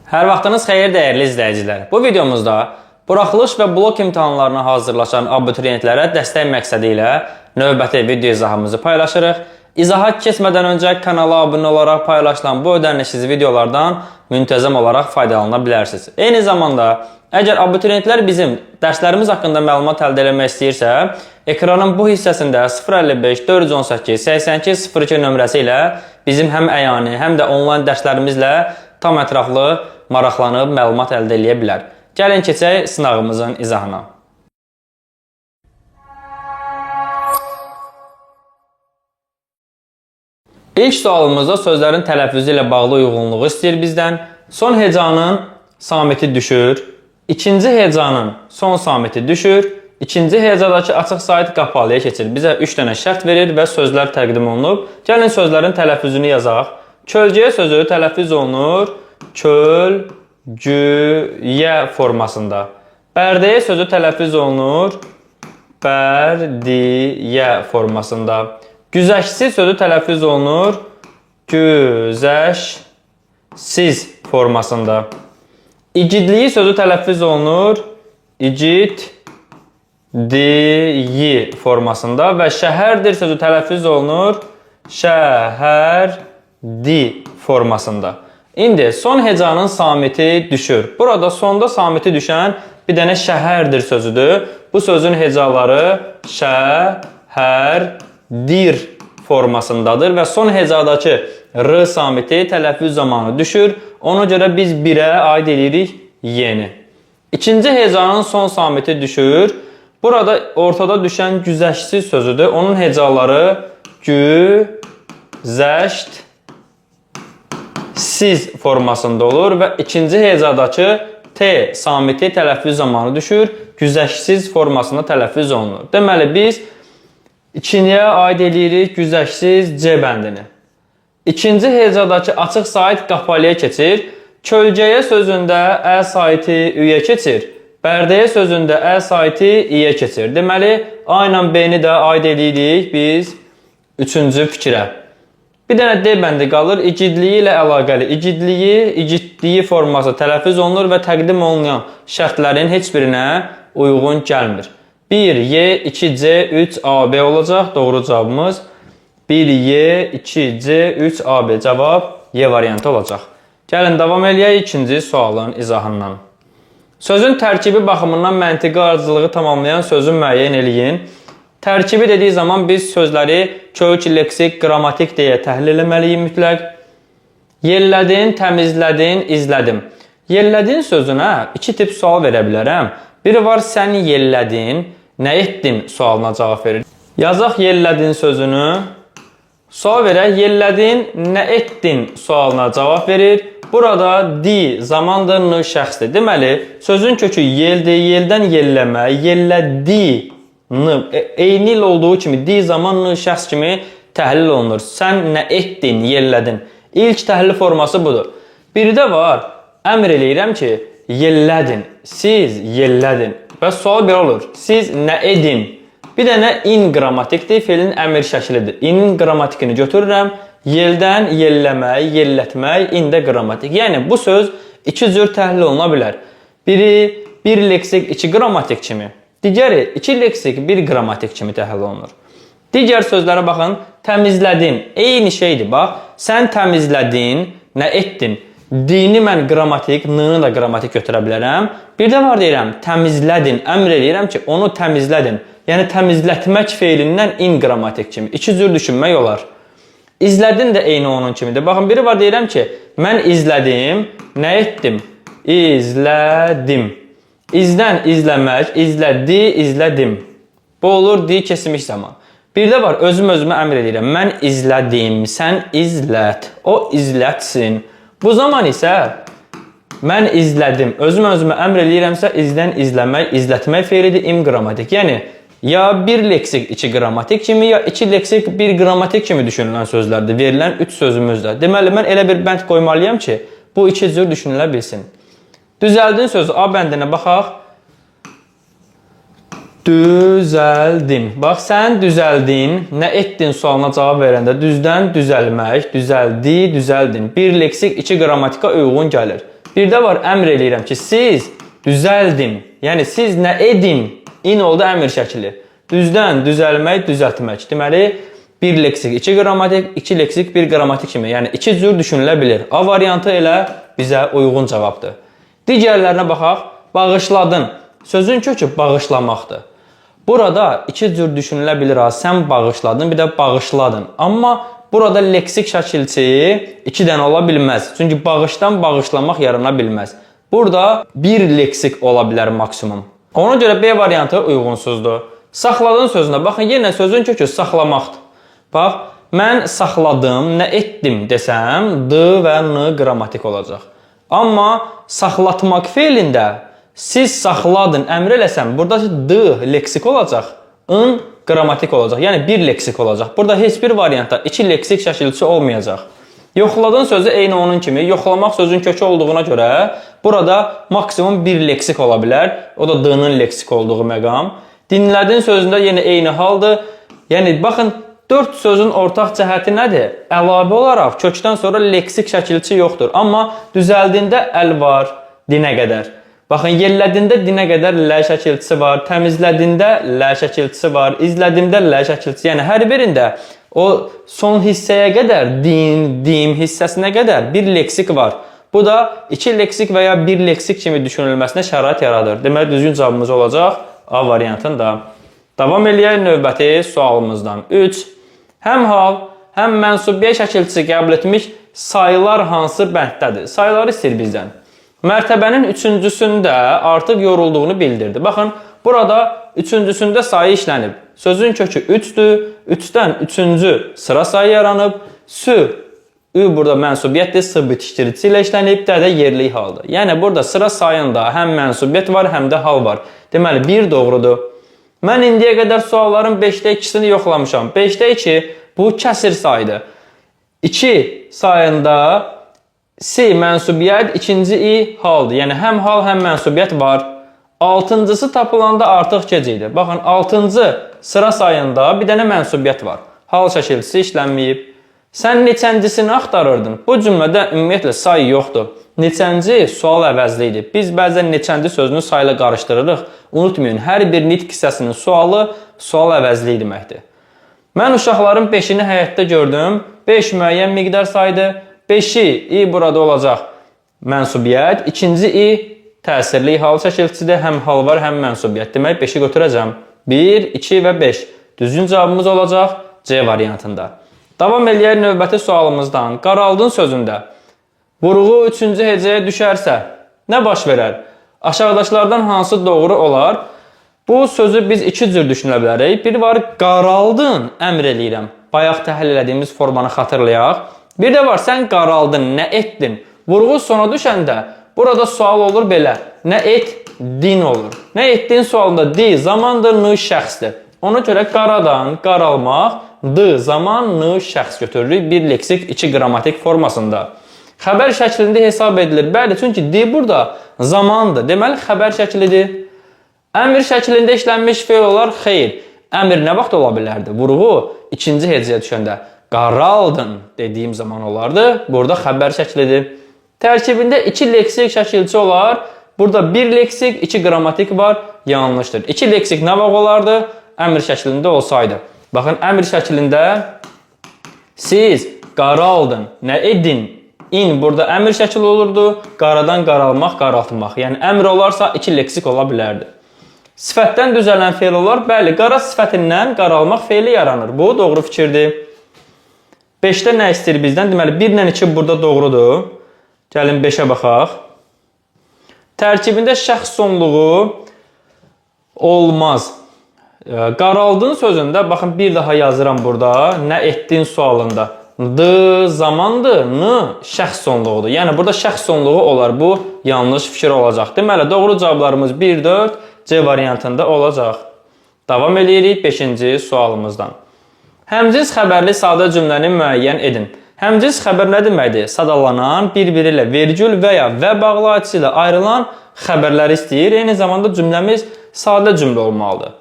Hər vaxtınız xeyir dəyərli izləyicilər. Bu videomuzda buraxılış və blok imtahanlarına hazırlaşan abituriyentlərə dəstək məqsədi ilə növbəti video izahımızı paylaşırıq. İzaha keçmədən öncə kanala abunə olaraq paylaşılan bu ödənişsiz videolardan müntəzəm olaraq faydalana bilərsiniz. Eyni zamanda, əgər abituriyentlər bizim dərslərimiz haqqında məlumat əldə etmək istəyirsə, ekranın bu hissəsində 055 418 82 02 nömrəsi ilə bizim həm əyani, həm də onlayn dərslərimizlə tam ətraflı maraqlanıb məlumat əldə edə bilər. Gəlin keçək sınağımızın izahına. İlk sualımızda sözlərin tələffüzü ilə bağlı uyğunluğu istəyir bizdən. Son hecanın samiti düşür. İkinci hecanın son samiti düşür. İkinci hecadakı açıq sait qapalıya keçir. Bizə 3 dənə şərt verir və sözlər təqdim olunub. Gəlin sözlərin tələffüzünü yazaq. Kölgəyə sözü tələffüz olunur. Kölgüyə formasında. Bərdəyə sözü tələffüz olunur. Bərdiyə formasında. Güzəşsiz sözü tələffüz olunur. Güzəşsiz formasında. İgidliyi sözü tələffüz olunur. İgiddiyi formasında və şəhərdir sözü tələffüz olunur. Şəhərdi formasında. İndi son hecanın samiti düşür. Burada sonda samiti düşən bir dənə şəhərdir sözüdür. Bu sözün hecaları şəhərdir formasındadır və son hecadakı r samiti tələffüz zamanı düşür. Ona görə biz 1-ə aid edirik yeni. İkinci hecanın son samiti düşür. Burada ortada düşən güzəştsiz sözüdür. Onun hecaları güzəştsiz formasında olur və ikinci hecadakı t samiti tələffüz zamanı düşür. Güzəştsiz formasında tələffüz olunur. Deməli biz ikinciyə aid edirik güzəştsiz c bəndini. İkinci hecadakı açıq sait qapalıya keçir. Kölgəyə sözündə ə saiti üyə keçir. Bərdəyə sözündə ə saiti iyə keçir. Deməli, A ilə B-ni də aid edirik biz üçüncü fikrə. Bir dənə D bəndi qalır. İgidliyi ilə əlaqəli. İgidliyi forması tələffüz olunur və təqdim olunan şərtlərin heç birinə uyğun gəlmir. 1Y, 2C, 3AB olacaq. Doğru cavabımız 1Y, 2C, 3AB. Cavab Y variantı olacaq. Gəlin davam eləyək ikinci sualın izahından. Sözün tərkibi baxımından məntiqi ardıcılığı tamamlayan sözü müəyyən eləyin. Tərkibi dediyi zaman biz sözləri kök, leksik, qrammatik deyə təhlil etməliyik mütləq. Yellədin, təmizlədin, izlədim. Yellədin sözünə iki tip sual verə bilərəm. Biri var sən yellədin, nə etdin sualına cavab verir. Yazaq yellədin sözünü. Sual verək, yellədin, nə etdin sualına cavab verir. Burada di zamandır, n şəxsdir. Deməli, sözün kökü yeldir, yeldən yelləmə, yellədi, n. Eyni il olduğu kimi di zaman, n şəxs kimi təhlil olunur. Sən nə etdin, yellədin. İlk təhlil forması budur. Biri də var, əmr eləyirəm ki, yellədin, siz yellədin. Və sual belə olur, siz nə edin? Bir dənə in qrammatikdir, feilin əmr şəklidir. İnin qrammatikini götürürəm. Yeldən yelləmək, yellətmək, ində qrammatik. Yəni, bu söz iki cür təhlil oluna bilər. Biri, bir leksik, iki qrammatik kimi. Digəri, iki leksik, bir qrammatik kimi təhlil olunur. Digər sözlərə baxın, təmizlədin, eyni şeydir, bax. Sən təmizlədin, nə etdin? Dini mən qrammatik, n-nı da qrammatik götürə bilərəm. Bir də var deyirəm, təmizlədin, əmr eləyirəm ki, onu təmizlədin. Yəni, təmizlətmək feilindən in qrammatik kimi. İki cür düşünmək olar. İzlədin də eyni onun kimidir. Baxın, biri var deyirəm ki, mən izlədim, nə etdim? İzlədim. İzdən izləmək, izlədi, izlədim. Bu olur, di kesilmiş zaman. Bir də var, özümə əmr edirəm. Mən izlədim, sən izlət, o izlətsin. Bu zaman isə mən izlədim, özümə əmr edirəmsə, izdən izləmək, izlətmək feilidir, im qrammatik. Yəni, ya bir leksik, iki qrammatik kimi, ya iki leksik, bir qrammatik kimi düşünülən sözlərdir. Verilən üç sözümüzdə. Deməli, mən elə bir bənd qoymalıyam ki, bu iki cür düşünülə bilsin. Düzəldin sözü A bəndinə baxaq. Düzəldin. Bax, sən düzəldin, nə etdin sualına cavab verəndə düzdən düzəlmək, düzəldi, düzəldin. Bir leksik, iki qrammatika uyğun gəlir. Bir də var, əmr eləyirəm ki, siz düzəldin. Yəni, siz nə edin? İn oldu əmr şəkli. Düzdən, düzəlmək, düzəltmək. Deməli, bir leksik, iki qrammatik, iki leksik, bir qrammatik kimi. Yəni, iki cür düşünülə bilir. A variantı elə bizə uyğun cavabdır. Digərlərinə baxaq. Bağışladın. Sözün kökü bağışlamaqdır. Burada iki cür düşünülə bilir. Sən bağışladın, bir də bağışladın. Amma burada leksik şəkilçi iki dənə ola bilməz. Çünki bağışdan bağışlamaq yarana bilməz. Burada bir leksik ola bilər maksimum. Ona görə B variantı uyğunsuzdur. Saxladın sözünə baxın, yenə sözün kökü saxlamaqdır. Bax, mən saxladım, nə etdim desəm, D və N qrammatik olacaq. Amma saxlatmaq feilində siz saxladın, əmr eləsəm, burada D leksik olacaq, N qrammatik olacaq. Yəni, bir leksik olacaq. Burada heç bir variantda iki leksik şəkilçi olmayacaq. Yoxladın sözü eyni onun kimi, yoxlamaq sözün kökü olduğuna görə burada maksimum bir leksik ola bilər. O da D-nin leksik olduğu məqam. Dinlədin sözündə yenə eyni haldır. Yəni, baxın, 4 sözün ortaq cəhəti nədir? Əlavə olaraq kökdən sonra leksik şəkilçi yoxdur. Amma düzəldində əl var, dinə qədər. Baxın, yellədində dinə qədər lə şəkilçisi var, təmizlədində lə şəkilçisi var, izlədimdə lə şəkilçisi. Yəni, hər birində o son hissəyə qədər, dim hissəsinə qədər bir leksik var. Bu da iki leksik və ya bir leksik kimi düşünülməsinə şərait yaradır. Deməli, düzgün cavabımız olacaq A variantında. Davam eləyək növbəti sualımızdan. 3. Həm hal, həm mənsubiyyət şəkilçisi qəbul etmiş sayılar hansı bənddədir? Sayıları istəyir bizdən. Mərtəbənin üçüncüsündə artıq yorulduğunu bildirdi. Baxın, burada üçüncüsündə sayı işlənib. Sözün kökü 3-dür. 3-dən üçüncü sıra sayı yaranıb. Ü burada mənsubiyyətdir, S bitişdirici ilə işlənib, D də yerli haldır. Yəni, burada sıra sayında həm mənsubiyyət var, həm də hal var. Deməli, 1 doğrudur. Mən indiyə qədər sualların 5-də 2-sini yoxlamışam. 5-də 2 bu kəsir sayıdır. 2 sayında C mənsubiyyət, ikinci I haldır. Yəni, həm hal, həm mənsubiyyət var. 6-cısı tapılanda artıq gec idi. Baxın, 6-cı sıra sayında bir dənə mənsubiyyət var. Hal şəkilçisi işlənməyib. Sən neçəncisini axtarırdın? Bu cümlədə ümumiyyətlə say yoxdur. Neçənci sual əvəzli idi. Biz bəzən neçənci sözünü sayla qarışdırırıq. Unutmayın, hər bir nitq hissəsinin sualı sual əvəzli deməkdir. Mən uşaqların 5-ini həyətdə gördüm. 5 müəyyən miqdar saydı. 5-i I burada olacaq mənsubiyyət. İkinci I təsirli hal şəkilçisidir. Həm hal var, həm mənsubiyyət. Demək, 5-i götürəcəm. 1, 2 və 5. Düzgün cavabımız olacaq C variantında. Davam eləyək növbəti sualımızdan. Qaraldın sözündə vurğu 3-cü hecəyə düşərsə nə baş verər? Aşağıdaşlardan hansı doğru olar? Bu sözü biz iki cür düşünə bilərik. Bir var, qaraldın, əmr eləyirəm. Bayaq təhlil etdiyimiz formanı xatırlayaq. Bir də var, sən qaraldın, nə etdin? Vurğu sona düşəndə burada sual olur belə. Nə etdin olur. Nə etdin sualında di zamandır, n şəxsdir. Ona görə qaradan, qaralmaq, d zaman, n şəxs götürürük. Bir leksik, iki qrammatik formasında. Xəbər şəklində hesab edilir. Bəli, çünki d burada zamandır. Deməli, xəbər şəklidir. Əmr şəklində işlənmiş feil olar, xeyr. Əmr nə vaxt ola bilərdi? Vurğu ikinci hecəyə düşəndə qaraldın dediyim zaman olardı. Burada xəbər şəklidir. Tərkibində iki leksik şəkilçi olar. Burada bir leksik, iki qrammatik var. Yanlışdır. İki leksik nə vaxt olardı? Əmr şəklində olsaydı. Baxın, əmr şəklində siz qaraldın, nə edin? İn burada əmr şəkli olurdu. Qaradan qaralmaq, qaraltmaq. Yəni, əmr olarsa iki leksik ola bilərdi. Sifətdən düzələn feil olar. Bəli, qara sifətindən qaralmaq feili yaranır. Bu, doğru fikirdir. 5-də nə istəyir bizdən? Deməli, 1 ilə 2 burada doğrudur. Gəlin 5-ə baxaq. Tərkibində şəxs sonluğu olmaz. Qaraldın sözündə, baxın, bir daha yazıram burada. Nə etdin sualında. D zamandır, n şəxs sonluğudur. Yəni, burada şəxs sonluğu olar. Bu, yanlış fikir olacaq. Deməli, doğru cavablarımız 1-4 C variantında olacaq. Davam edirik 5-ci sualımızdan. Həmcins xəbərli sadə cümləni müəyyən edin. Həmcins xəbər nə deməkdir? Sadalanan, bir-biri ilə vergül və ya və bağlayıcı ilə ayrılan xəbərləri istəyir. Eyni zamanda cümləmiz sadə cümlə olmalıdır.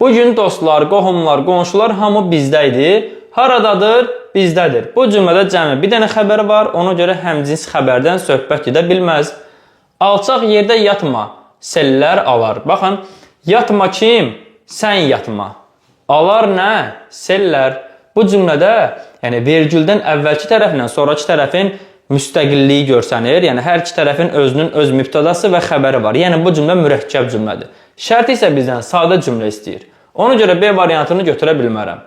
Bugün dostlar, qohumlar, qonşular hamı bizdə idi. Haradadır? Bizdədir. Bu cümlədə cəmi bir dənə xəbər var. Ona görə həmcins xəbərdən söhbət gedə bilməz. Alçaq yerdə yatma, sellər alar. Baxın, yatma kim? Sən yatma. Alar nə? Sellər. Bu cümlədə yəni vergüldən əvvəlki tərəflə sonraki tərəfin müstəqilliyi görsənir. Yəni hər iki tərəfin özünün öz mübtədası və xəbəri var. Yəni bu cümlə mürəkkəb cümlədir. Şərt isə bizdən sadə cümlə istəyir. Ona görə B variantını götürə bilmərəm.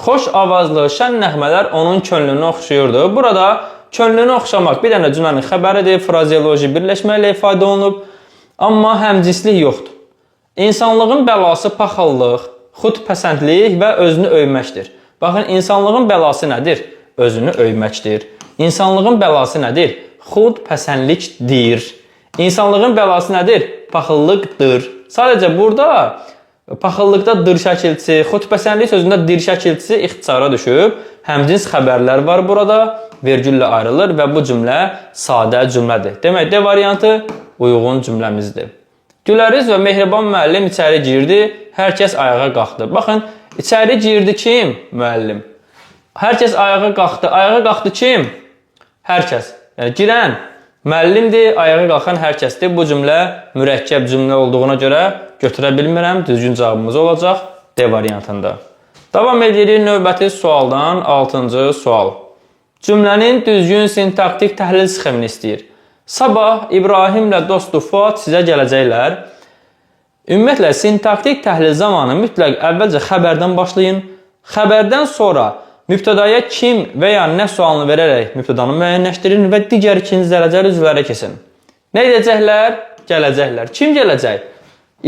Xoş avazlı, şən nəğmələr onun könlünü oxşuyurdu. Burada könlünü oxşamaq bir dənə cümlənin xəbəridir, frazeoloji birləşmə ilə ifadə olunub. Amma həmcinslik yoxdur. İnsanlığın bəlası paxıllıq, xudpəsəndlik və özünü övməkdir. Baxın, insanlığın bəlası nədir? Özünü övməkdir. İnsanlığın bəlası nədir? Xudpəsəndlikdir. İnsanlığın bəlası nədir? Paxıllıqdır. Sadəcə burada paxıllıqda dır şəkilçisi, xudpəsəndlik sözündə dir şəkilçisi ixtisara düşüb. Həmcins xəbərlər var burada, vergüllə ayrılır və bu cümlə sadə cümlədir. Demək, D variantı uyğun cümləmizdir. Güləriz və Mehriban müəllim içəri girdi, hər kəs ayağa qalxdı. Baxın, içəri girdi kim? Müəllim. Hər kəs ayağa qalxdı. Ayağa qalxdı kim? Hər kəs. Yəni, girən müəllimdir, ayağa qalxan hər kəsdir. Bu cümlə mürəkkəb cümlə olduğuna görə götürə bilmirəm. Düzgün cavabımız olacaq D variantında. Davam edirik növbəti sualdan 6-cı sual. Cümlənin düzgün sintaktik təhlil sxemini istəyir. Sabah İbrahimlə dostu Fuad sizə gələcəklər. Ümumiyyətlə, sintaktik təhlil zamanı mütləq əvvəlcə xəbərdən başlayın. Xəbərdən sonra mübtədaya kim və ya nə sualını verərək mübtədanı müəyyənləşdirin və digər ikinci dərəcəli üzvlərə kesin. Nə edəcəklər? Gələcəklər. Kim gələcək?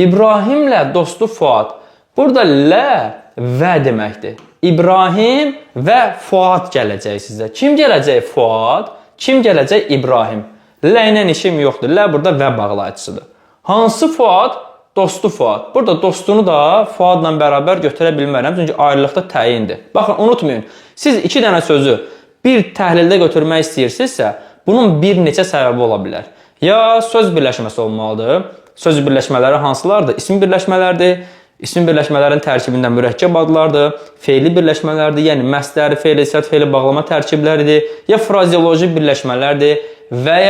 İbrahimlə dostu Fuad. Burada lə və deməkdir. İbrahim və Fuad gələcək sizə. Kim gələcək? Fuad. Kim gələcək? İbrahim. Lə ilə işim yoxdur. Lə burada və bağlayıcısıdır. Hansı Fuad? Dostu Fuad. Burada dostunu da Fuadla bərabər götürə bilmərəm. Çünki ayrılıqda təyindir. Baxın, unutmayın. Siz iki dənə sözü bir təhlildə götürmək istəyirsinizsə, bunun bir neçə səbəbi ola bilər. Ya söz birləşməsi olmalıdır. Söz birləşmələri hansılardır? İsim birləşmələrdir. İsim birləşmələrin tərkibində mürəkkəb adlardır. Fe'li birləşmələrdir. Yəni məsdəri, fe'li, sifət, fe'li bağlama tərkibləridir. Ya frazeoloji birləşmələrdir. Və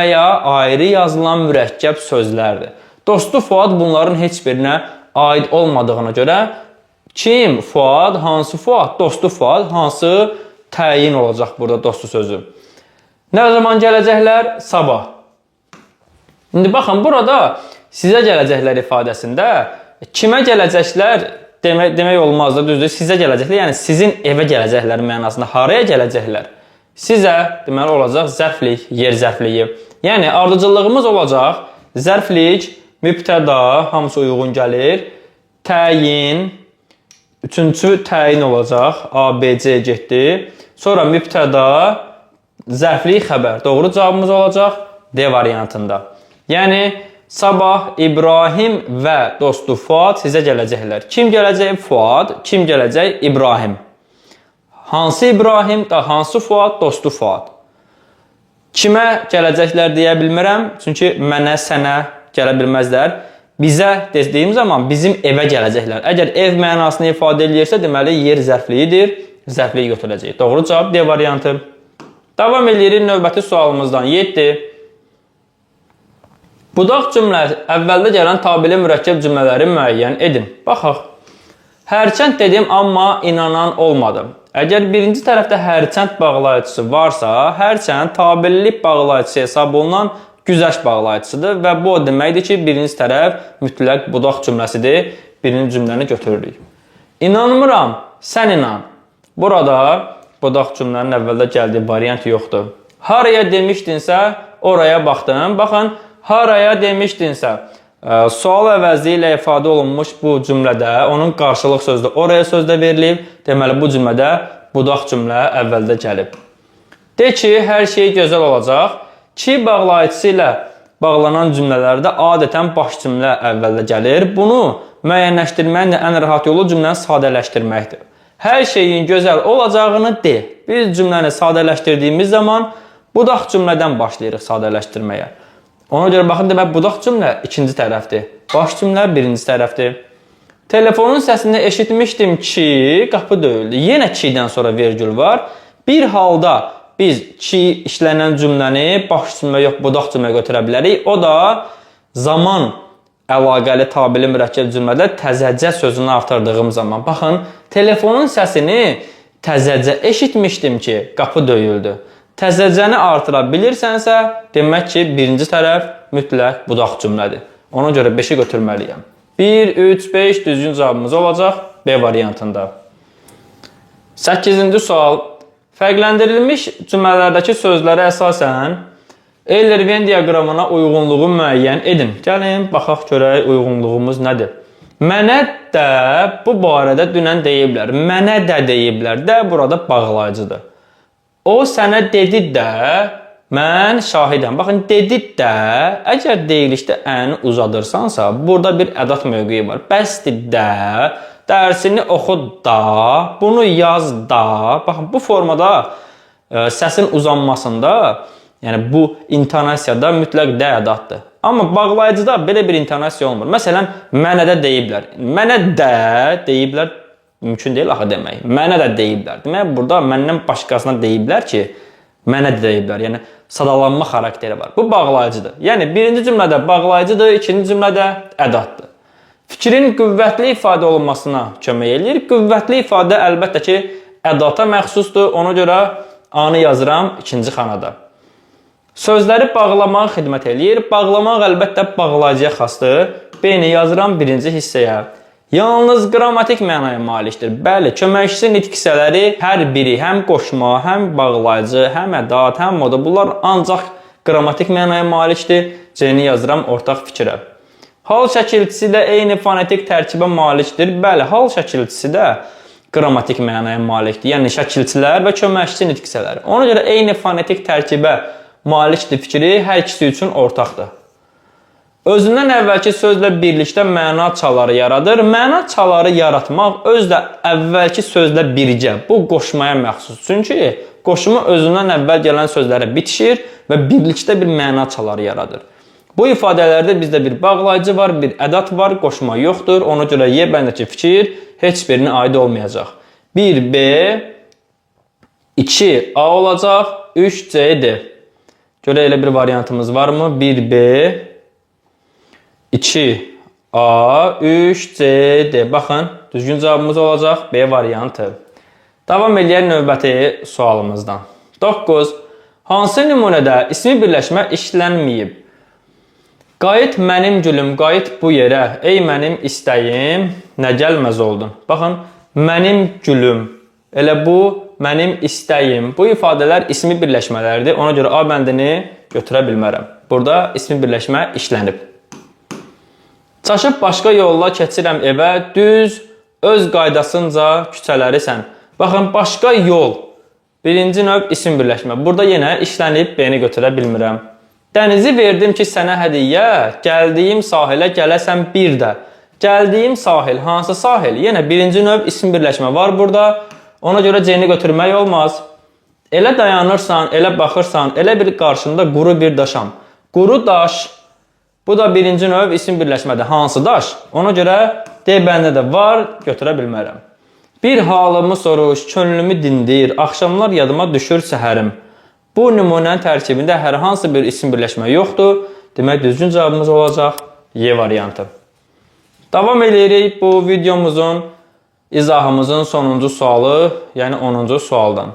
ya ayrı yazılan mürəkkəb sözlərdir. Dostu Fuad bunların heç birinə aid olmadığına görə kim? Fuad, hansı Fuad? Dostu Fuad, hansı təyin olacaq burada dostu sözü? Nə zaman gələcəklər? Sabah. İndi baxın, burada sizə gələcəklər ifadəsində kimə gələcəklər demək olmazdı, düzdür? Sizə gələcəklər, yəni sizin evə gələcəklər mənasında. Haraya gələcəklər? Sizə deməli olacaq zərflik, yer zərfliyi. Yəni ardıcıllığımız olacaq zərflik, mübtəda, hamısı uyğun gəlir. Təyin, üçüncü təyin olacaq. A, B, C getdi. Sonra mübtəda, zərflik, xəbər. Doğru cavabımız olacaq D variantında. Yəni sabah İbrahim və dostu Fuad sizə gələcəklər. Kim gələcək? Fuad. Kim gələcək? İbrahim. Hansı İbrahim? Hansı Fuad? Dostu Fuad. Kimə gələcəklər deyə bilmirəm. Çünki mənə, sənə gələ bilməzlər. Bizə dediyim zaman bizim evə gələcəklər. Əgər ev mənasını ifadə edirsə, deməli yer zərfliyidir. Zərfliyi götürəcək. Doğru cavab D variantı. Davam edirik növbəti sualımızdan 7. Budaq cümləsi əvvəldə gələn tabeli mürəkkəb cümlələri müəyyən edin. Baxaq. Hərçənd dedim, amma inanan olmadım. Əgər birinci tərəfdə hərçənd bağlayıcısı varsa, hərçənd tabellik bağlayıcısı hesab olunan güzəşt bağlayıcısıdır və bu o deməkdir ki, birinci tərəf mütləq budaq cümləsidir. Birinci cümləni götürürük. İnanmıram, sən inan. Burada budaq cümlənin əvvəldə gəldiyi variant yoxdur. Haraya demişdinsə, oraya baxdım. Baxın, haraya demişdinsə, sual əvəzi ilə ifadə olunmuş bu cümlədə onun qarşılıq sözdə oraya sözdə verilib. Deməli, bu cümlədə budaq cümlə əvvəldə gəlib. De ki, hər şey gözəl olacaq. Ki bağlayıcısı ilə bağlanan cümlələrdə adətən baş cümlə əvvəldə gəlir. Bunu müəyyənləşdirməyin ən rahat yolu cümləni sadələşdirməkdir. Hər şeyin gözəl olacağını de. Biz cümləni sadələşdirdiyimiz zaman budaq cümlədən başlayırıq sadələşdirməyə. Ona görə baxın, demək, budaq cümlə ikinci tərəfdir. Baş cümlə birinci tərəfdir. Telefonun səsini eşitmişdim ki, qapı döyüldü. Yenə ki'dən sonra vergül var. Bir halda biz ki işlənən cümləni baş cümlə yox, budaq cümlə götürə bilərik. O da zaman əlaqəli tabeli mürəkkəb cümlədə təzəcə sözünü artırdığım zaman. Baxın, telefonun səsini təzəcə eşitmişdim ki, qapı döyüldü. Təzəcəni artıra bilirsənsə, demək ki, birinci tərəf mütləq budaq cümlədir. Ona görə 5-i götürməliyəm. 1, 3, 5 düzgün cavabımız olacaq B variantında. 8-ci sual. Fərqləndirilmiş cümlələrdəki sözlərə əsasən Euler-Venn diaqramına uyğunluğu müəyyən edin. Gəlin, baxaq görək uyğunluğumuz nədir? Mənə də bu barədə dünən deyiblər. Mənə də deyiblər. Də burada bağlayıcıdır. O sənə dedi də, mən şahidəm. Baxın, dedi də, əgər deyilişdə əni uzadırsansa, burada bir ədat mövqeyi var. Bəsdir də, dərsini oxu da, bunu yaz da. Baxın, bu formada səsin uzanmasında, yəni bu intonasiyada mütləq də ədatdır. Amma bağlayıcıda belə bir intonasiya olmur. Məsələn, mənə də deyiblər. Mənə də deyiblər. Mümkün deyil axı demək. Mənə də deyiblər. Demək, burada məndən başqasına deyiblər ki, mənə də deyiblər. Yəni, sadalanma xarakteri var. Bu bağlayıcıdır. Yəni, birinci cümlədə bağlayıcıdır, ikinci cümlədə ədatdır. Fikrin qüvvətli ifadə olunmasına kömək edir. Qüvvətli ifadə əlbəttə ki, ədata məxsusdur. Ona görə A-nı yazıram ikinci xanada. Sözləri bağlamaq xidmət edir. Bağlamaq əlbəttə bağlayıcıya xasdır. B-ni yazıram birinci hissəyə. Yalnız qrammatik mənaya malikdir. Bəli, köməkçi nitq hissələri hər biri həm qoşma, həm bağlayıcı, həm ədat, həm moda. Bunlar ancaq qrammatik mənaya malikdir. C-ni yazıram ortaq fikrə. Hal şəkilçisi də eyni fonetik tərkibə malikdir. Bəli, hal şəkilçisi də qrammatik mənaya malikdir. Yəni şəkilçilər və köməkçi nitq hissələri. Ona görə eyni fonetik tərkibə malikdir fikri hər ikisi üçün ortaqdır. Özündən əvvəlki sözlə birlikdə məna çaları yaradır. Məna çaları yaratmaq öz də əvvəlki sözlə birgə. Bu qoşmaya məxsus. Çünki qoşma özündən əvvəl gələn sözlərə bitişir və birlikdə bir məna çaları yaradır. Bu ifadələrdə bizdə bir bağlayıcı var, bir ədat var, qoşma yoxdur. Ona görə Y bəndəki fikir heç birinə aid olmayacaq. 1B, 2A olacaq, 3CD. Görə elə bir variantımız varmı? 1B, 2A, 3CD. Baxın, düzgün cavabımız olacaq B variantı. Davam eləyək növbəti sualımızdan. 9. Hansı nümunədə ismi birləşmə işlənməyib? Qayıt mənim gülüm, qayıt bu yerə. Ey mənim istəyim, nə gəlməz oldun. Baxın, mənim gülüm. Elə bu, mənim istəyim. Bu ifadələr ismi birləşmələrdir. Ona görə A bəndini götürə bilmərəm. Burada ismi birləşmə işlənib. Çaşıb başqa yolla keçirəm evə, düz, öz qaydasınca küçələri sən. Baxın, başqa yol. Birinci növ isim birləşmə. Burada yenə işlənib, B-ni götürə bilmirəm. Dənizi verdim ki, sənə hədiyyə, gəldiyim sahilə gələsən bir də. Gəldiyim sahil, hansı sahil? Yenə birinci növ isim birləşmə var burada. Ona görə C-ni götürmək olmaz. Elə dayanırsan, elə baxırsan, elə bir qarşında quru bir daşam. Quru daş. Bu da birinci növ isim birləşmədir. Hansı daş? Ona görə D bəndə də var, götürə bilmərəm. Bir halımı soruş, könlümü dindir, axşamlar yadıma düşür səhərim. Bu nümunənin tərkibində hər hansı bir isim birləşmə yoxdur. Demək, düzgün cavabımız olacaq Y variantı. Davam edirik bu videomuzun, izahımızın sonuncu sualı, yəni 10-cu sualdan.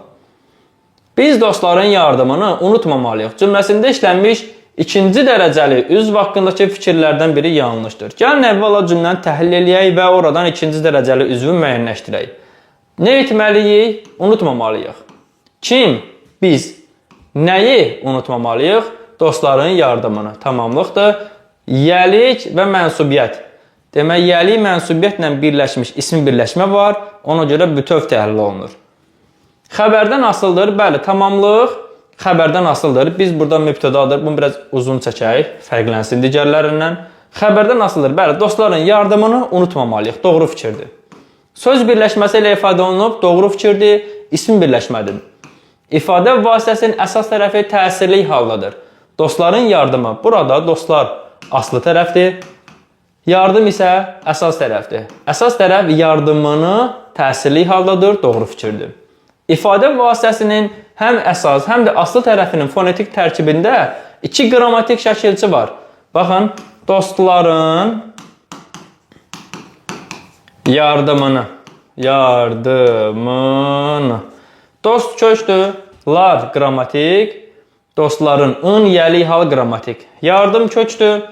Biz dostların yardımını unutmamalıyıq. Cümləsində işlənmiş İkinci dərəcəli üzv haqqındakı fikirlərdən biri yanlışdır. Gəlin əvvəla cümləni təhlil eləyək və oradan ikinci dərəcəli üzvü müəyyənləşdirək. Nə etməliyik? Unutmamalıyıq. Kim? Biz. Nəyi unutmamalıyıq? Dostların yardımını. Tamamlıqdır. Yəlik və mənsubiyyət. Demək, yəlik mənsubiyyətlə birləşmiş isim birləşmə var. Ona görə bütöv təhlil olunur. Xəbərdən asıldır. Bəli, tamamlıq. Xəbərdən asıldır. Biz burada mübtədadır. Bunu biraz uzun çəkək, fərqlənsin digərlərindən. Xəbərdən asıldır. Bəli, dostların yardımını unutmamalıyıq. Doğru fikirdir. Söz birləşməsi ilə ifadə olunub, doğru fikirdir. İsim birləşmədir. İfadə vasitəsinin əsas tərəfi təsirli haldadır. Dostların yardımı. Burada dostlar aslı tərəfdir. Yardım isə əsas tərəfdir. Əsas tərəf yardımını təsirli haldadır. Doğru fikirdir. İfadə vasitəsinin həm əsas, həm də aslı tərəfinin fonetik tərkibində 2 qrammatik şəkilçi var. Baxın, dostların yardımını. Dost köçdür, lar qrammatik, dostların ın, yəli, hal qrammatik. Yardım köçdür,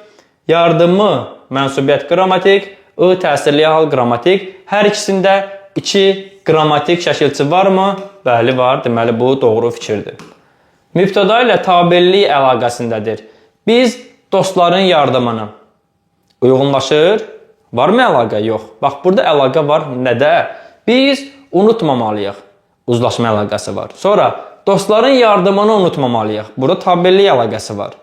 yardımı mənsubiyyət qrammatik, ı təsirli hal qrammatik. Hər ikisində 2 qrammatik şəkilçi varmı? Bəli, var. Deməli, bu doğru fikirdir. Mübtəda ilə tabellik əlaqəsindədir. Biz dostların yardımını uyğunlaşır. Varmı əlaqə? Yox. Bax, burada əlaqə var. Nədə? Biz unutmamalıyıq. Uzlaşma əlaqəsi var. Sonra, dostların yardımını unutmamalıyıq. Burada tabellik əlaqəsi var.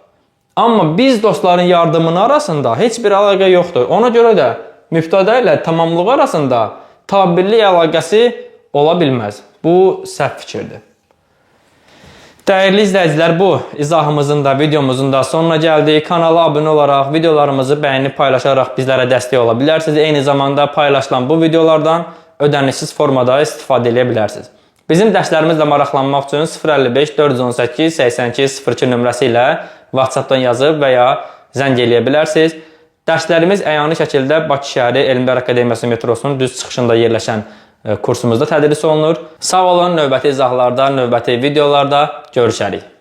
Amma biz dostların yardımının arasında heç bir əlaqə yoxdur. Ona görə də mübtəda ilə tamamlıq arasında tabellik əlaqəsi ola bilməz. Bu səhv fikirdir. Dəyərli izləyicilər, bu izahımızın da, videomuzun da sonuna gəldik. Kanala abunə olaraq, videolarımızı bəyənib paylaşaraq bizlərə dəstək ola bilərsiniz. Eyni zamanda paylaşılan bu videolardan ödənişsiz formada istifadə edə bilərsiniz. Bizim dərslərimizlə maraqlanmaq üçün 055 418 82 02 nömrəsi ilə WhatsApp-dan yazıb və ya zəng eləyə bilərsiniz. Dərslərimiz əyani şəkildə Bakı şəhəri Elmlər Akademiyası metrosunun düz çıxışında yerləşən kursumuzda tədris olunur. Sağ olun, növbəti izahlarda, növbəti videolarda görüşərik.